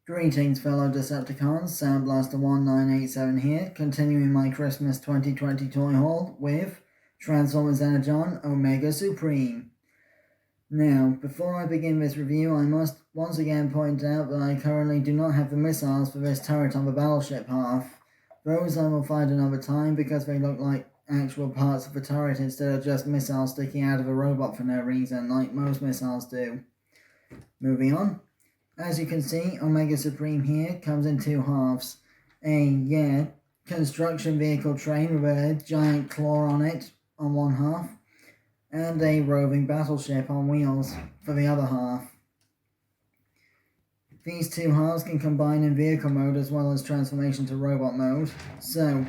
Greetings fellow Decepticons, Soundblaster1987 here, continuing my Christmas 2020 toy haul with Transformers Energon Omega Supreme. Now, before I begin this review, I must once again point out that I currently do not have the missiles for this turret on the battleship half. Those I will find another time because they look like actual parts of the turret instead of just missiles sticking out of a robot for no reason, like most missiles do. Moving on. As you can see, Omega Supreme here comes in two halves. A construction vehicle train with a giant claw on it on one half, and a roving battleship on wheels for the other half. These two halves can combine in vehicle mode as well as transformation to robot mode. So,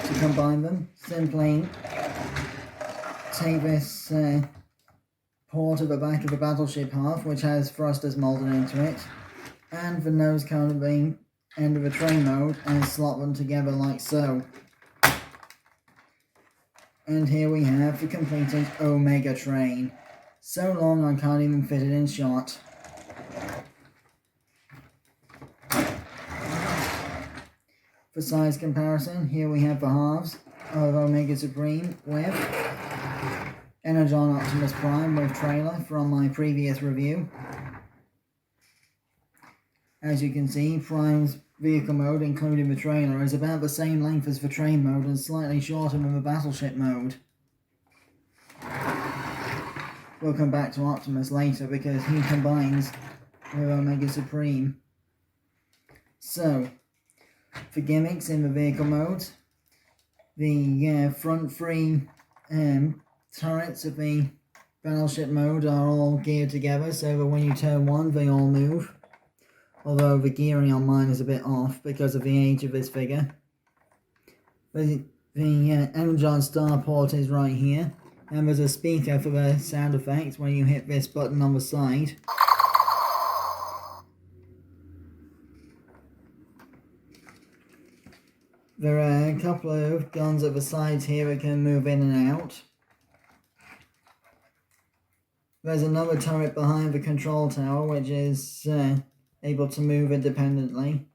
to combine them, simply take this port at the back of the battleship half, which has thrusters molded into it, and the nose cone of the end of the train mode, and slot them together like so. And here we have the completed Omega train. So long I can't even fit it in shot. For size comparison, here we have the halves of Omega Supreme with Energon Optimus Prime with trailer from my previous review. As you can see, Prime's vehicle mode, including the trailer, is about the same length as the train mode and slightly shorter than the battleship mode. We'll come back to Optimus later because he combines with Omega Supreme. So, for gimmicks in the vehicle mode, the front three turrets of the battleship mode are all geared together so that when you turn one they all move, although the gearing on mine is a bit off because of the age of this figure. The Energon starport is right here, and there's a speaker for the sound effects when you hit this button on the side. There are a couple of guns at the sides here that can move in and out. There's another turret behind the control tower which is able to move independently.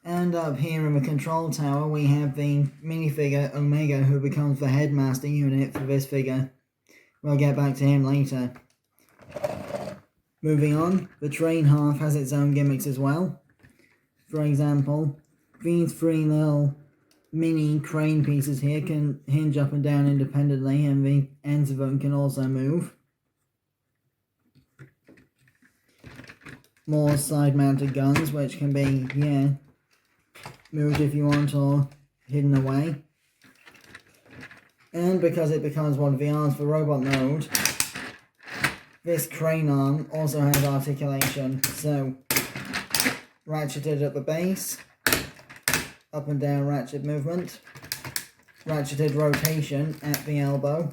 And up here in the control tower we have the minifigure Omega, who becomes the headmaster unit for this figure. We'll get back to him later. Moving on, the train half has its own gimmicks as well. For example, these three little mini crane pieces here can hinge up and down independently, and the ends of them can also move. More side-mounted guns which can be, moved if you want or hidden away. And because it becomes one of the arms for robot mode, this crane arm also has articulation, so ratcheted at the base, up and down ratchet movement, ratcheted rotation at the elbow,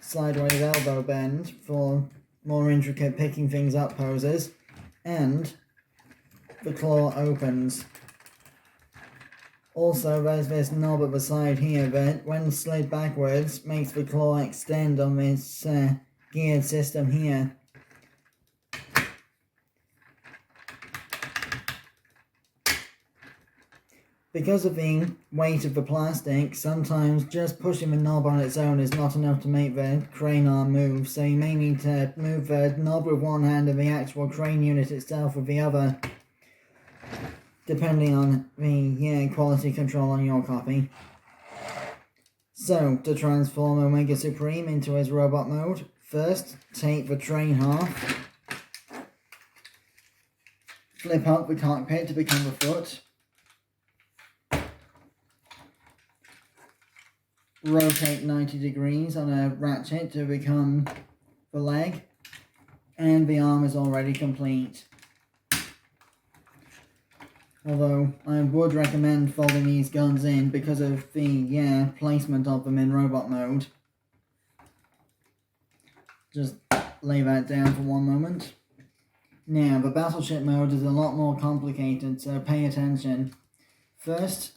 sideways elbow bend for more intricate picking things up poses, and the claw opens. Also, there's this knob at the side here that, when slid backwards, makes the claw extend on this geared system here. Because of the weight of the plastic, sometimes just pushing the knob on its own is not enough to make the crane arm move, so you may need to move the knob with one hand and the actual crane unit itself with the other, depending on the quality control on your copy. So, to transform Omega Supreme into his robot mode, first take the train half, flip up the cockpit to become the foot, rotate 90 degrees on a ratchet to become the leg, and the arm is already complete. Although I would recommend folding these guns in because of the placement of them in robot mode. Just lay that down for one moment. Now, the battleship mode is a lot more complicated, so pay attention. First,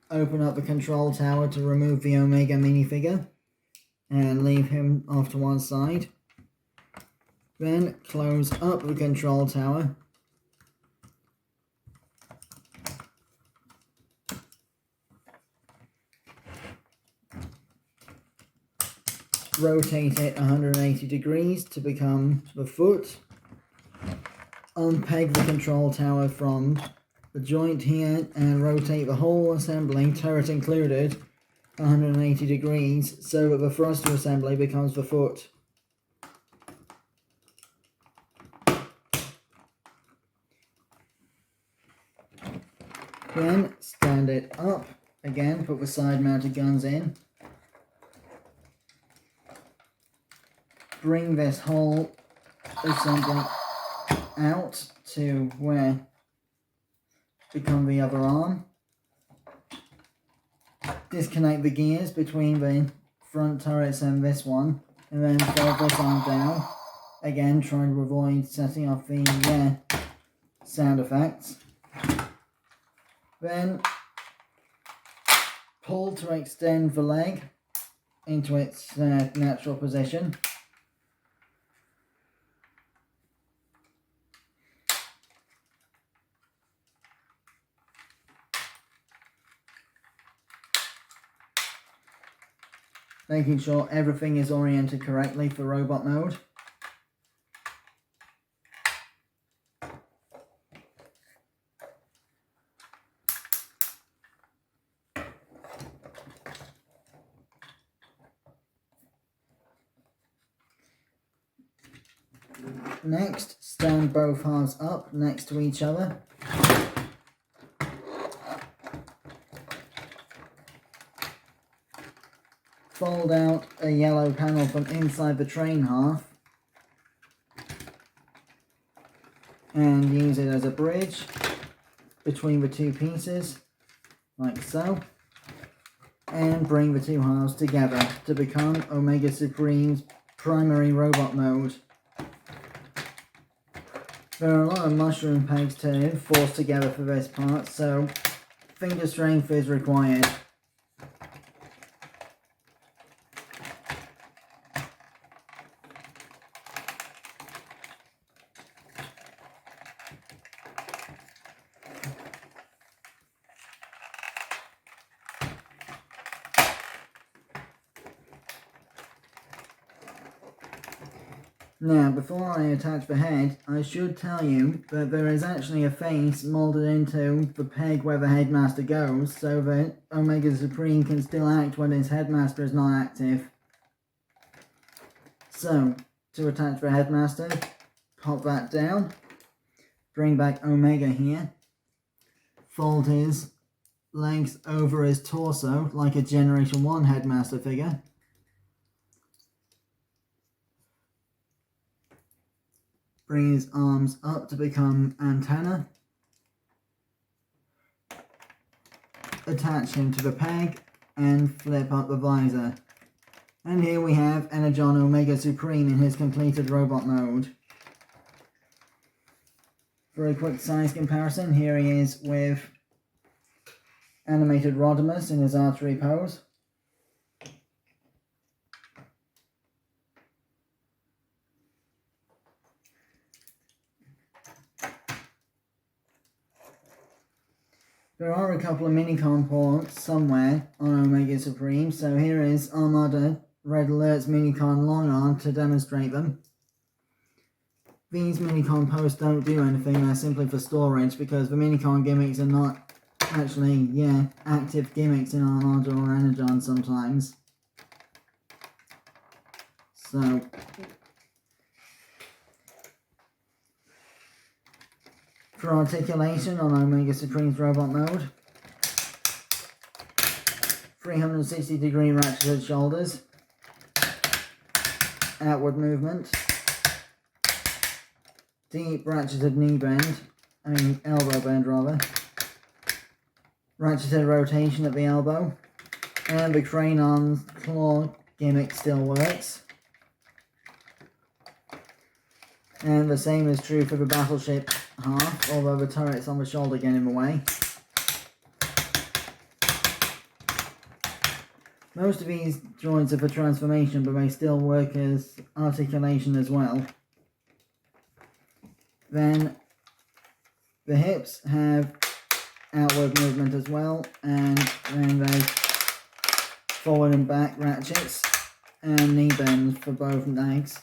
open up the control tower to remove the Omega minifigure and leave him off to one side. Then close up the control tower. Rotate it 180 degrees to become the foot. Unpeg the control tower from the joint here and rotate the whole assembly, turret included, 180 degrees so that the thruster assembly becomes the foot. Then stand it up again, put the side mounted guns in. Bring this whole assembly out to where become the other arm. Disconnect the gears between the front turrets and this one, and then fold this arm down. Again, trying to avoid setting off the sound effects. Then pull to extend the leg into its natural position. Making sure everything is oriented correctly for robot mode. Next, stand both halves up next to each other. Fold out a yellow panel from inside the train half and use it as a bridge between the two pieces, like so, and bring the two halves together to become Omega Supreme's primary robot mode. There are a lot of mushroom pegs to force together for this part, so finger strength is required. Now, before I attach the head, I should tell you that there is actually a face moulded into the peg where the headmaster goes, so that Omega Supreme can still act when his headmaster is not active. So, to attach the headmaster, pop that down, bring back Omega here, fold his legs over his torso like a Generation 1 headmaster figure. Bring his arms up to become antenna. Attach him to the peg and flip up the visor. And here we have Energon Omega Supreme in his completed robot mode. For a quick size comparison, here he is with animated Rodimus in his archery pose. There are a couple of Minicon ports somewhere on Omega Supreme, so here is Armada Red Alert's Minicon Long Arm to demonstrate them. These Minicon posts don't do anything, they're simply for storage, because the Minicon gimmicks are not actually, active gimmicks in Armada or Energon sometimes. So, for articulation on Omega Supreme's robot mode, 360 degree ratcheted shoulders, outward movement, deep ratcheted knee bend, elbow bend rather, ratcheted rotation at the elbow, and the crane arms claw gimmick still works. And the same is true for the battleship half, although the turret's on the shoulder get in the way. Most of these joints are for transformation, but they still work as articulation as well. Then the hips have outward movement as well, and then there's forward and back ratchets and knee bends for both legs.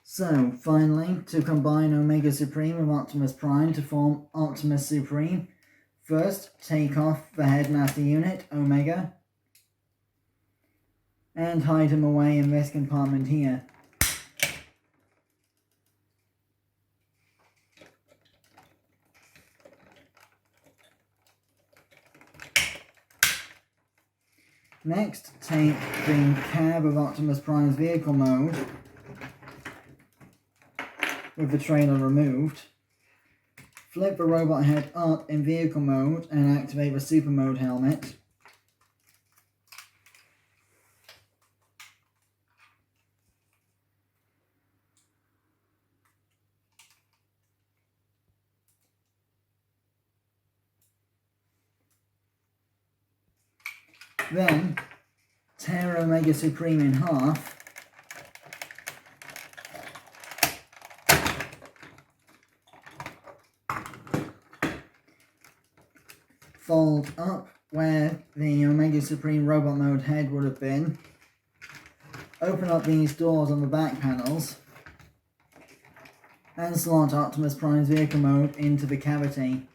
So, finally, to combine Omega Supreme with Optimus Prime to form Optimus Supreme, first take off the headmaster unit, Omega, and hide him away in this compartment here. Next, take the cab of Optimus Prime's vehicle mode, with the trailer removed, flip the robot head up in vehicle mode and activate the super mode helmet. Then, tear Omega Supreme in half, fold up where the Omega Supreme robot mode head would have been, open up these doors on the back panels, and slot Optimus Prime's vehicle mode into the cavity.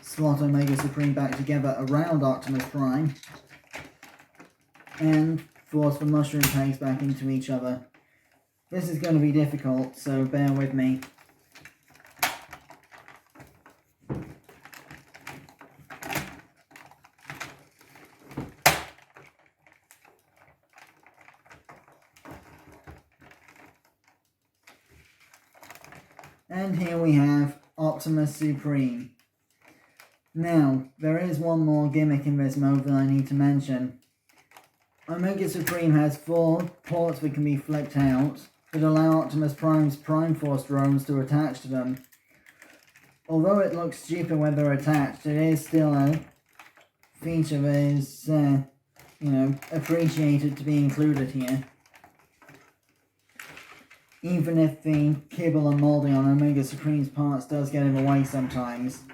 Slot Omega Supreme back together around Optimus Prime, and force the mushroom pegs back into each other. This is going to be difficult, so bear with me. And here we have Optimus Supreme. Now, there is one more gimmick in this mode that I need to mention. Omega Supreme has 4 ports that can be flipped out that allow Optimus Prime's Prime Force drones to attach to them. Although it looks stupid when they're attached, it is still a feature that is, appreciated to be included here. Even if the kibble and moulding on Omega Supreme's parts does get in the way sometimes.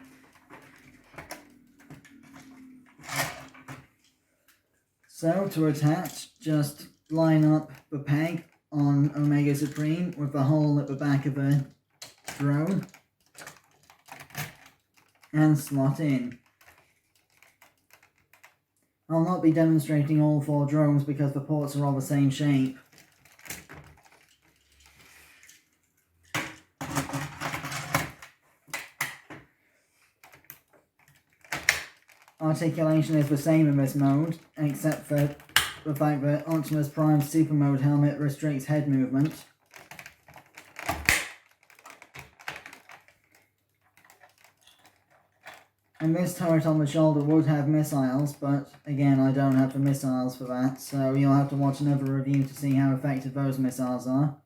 So, to attach, just line up the peg on Omega Supreme with the hole at the back of the drone and slot in. I'll not be demonstrating all 4 drones because the ports are all the same shape. Articulation is the same in this mode, except for the fact that Optimus Prime's Super Mode helmet restricts head movement. And this turret on the shoulder would have missiles, but again I don't have the missiles for that, so you'll have to watch another review to see how effective those missiles are.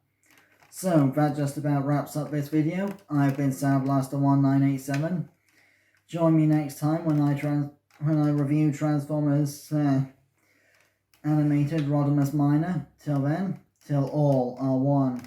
So, that just about wraps up this video. I've been Soundblaster1987. Join me next time when I review Transformers animated Rodimus Minor. Till then, till all are one.